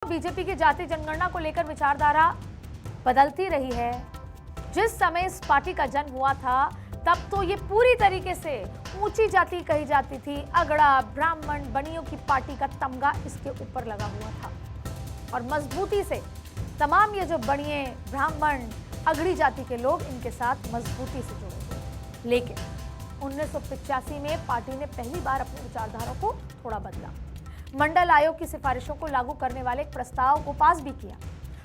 BJP की जाति जनगणना को लेकर विचारधारा बदलती रही है। जिस समय इस पार्टी का जन्म हुआ था तब तो ये पूरी तरीके से ऊंची जाति कही जाती थी। अगड़ा, ब्राह्मण, बनियों की पार्टी का तमगा इसके ऊपर लगा हुआ था और मजबूती से तमाम ये जो बनिए, ब्राह्मण, अगड़ी जाति के लोग इनके साथ मजबूती से जुड़े हुए। लेकिन 1985 में पार्टी ने पहली बार अपनी विचारधारा को थोड़ा बदला। मंडल आयोग की सिफारिशों को लागू करने वाले एक प्रस्ताव को पास भी किया।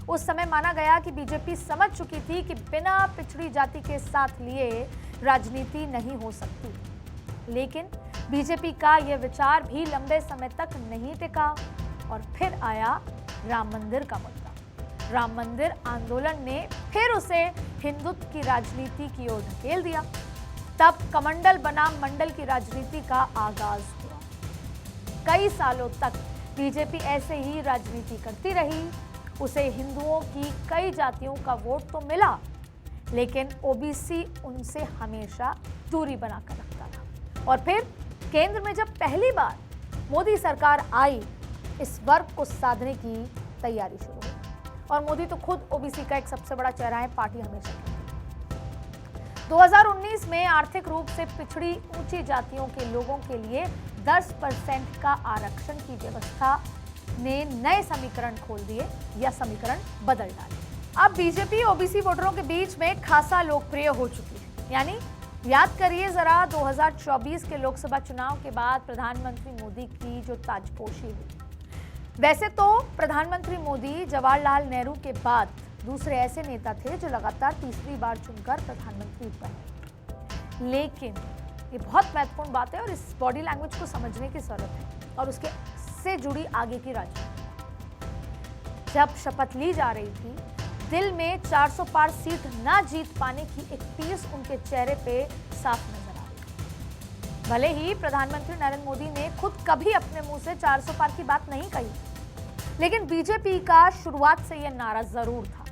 उस समय माना गया कि बीजेपी समझ चुकी थी कि बिना पिछड़ी जाति के साथ लिए राजनीति नहीं हो सकती। लेकिन बीजेपी का यह विचार भी लंबे समय तक नहीं टिका और फिर आया राम मंदिर का मुद्दा। राम मंदिर आंदोलन ने फिर उसे हिंदुत्व की राजनीति की ओर धकेल दिया। तब कमंडल बनाम मंडल की राजनीति का आगाज हुआ। कई सालों तक बीजेपी ऐसे ही राजनीति करती रही। उसे हिंदुओं की कई जातियों का वोट तो मिला, लेकिन ओबीसी उनसे हमेशा दूरी बनाकर रखता था। और फिर केंद्र में जब पहली बार मोदी सरकार आई, इस वर्ग को साधने की तैयारी शुरू हुई। और मोदी तो खुद ओबीसी का एक सबसे बड़ा चेहरा है, पार्टी हमेशा। 2019 में आर्थिक रूप से पिछड़ी ऊंची जातियों के लोगों के लिए 10% का आरक्षण की व्यवस्था ने नए समीकरण खोल दिए या समीकरण बदल डाले। अब बीजेपी ओबीसी वोटरों के बीच में खासा लोकप्रिय हो चुकी है। यानी याद करिए जरा, 2024 के लोकसभा चुनाव के बाद प्रधानमंत्री मोदी की जो ताजपोशी हुई। वैसे तो प्रधानमंत्री मोदी जवाहरलाल नेहरू के बाद दूसरे ऐसे नेता थे जो लगातार तीसरी बार चुनकर प्रधानमंत्री बने। लेकिन ये बहुत महत्वपूर्ण बात है और इस बॉडी लैंग्वेज को समझने की जरूरत है और उसके से जुड़ी आगे की राजनीति। जब शपथ ली जा रही थी, दिल में 400 पार सीट न जीत पाने की एक टीस उनके चेहरे पे साफ नजर आ रही। भले ही प्रधानमंत्री नरेंद्र मोदी ने खुद कभी अपने मुंह से 400 पार की बात नहीं कही, लेकिन बीजेपी का शुरुआत से यह नारा जरूर था।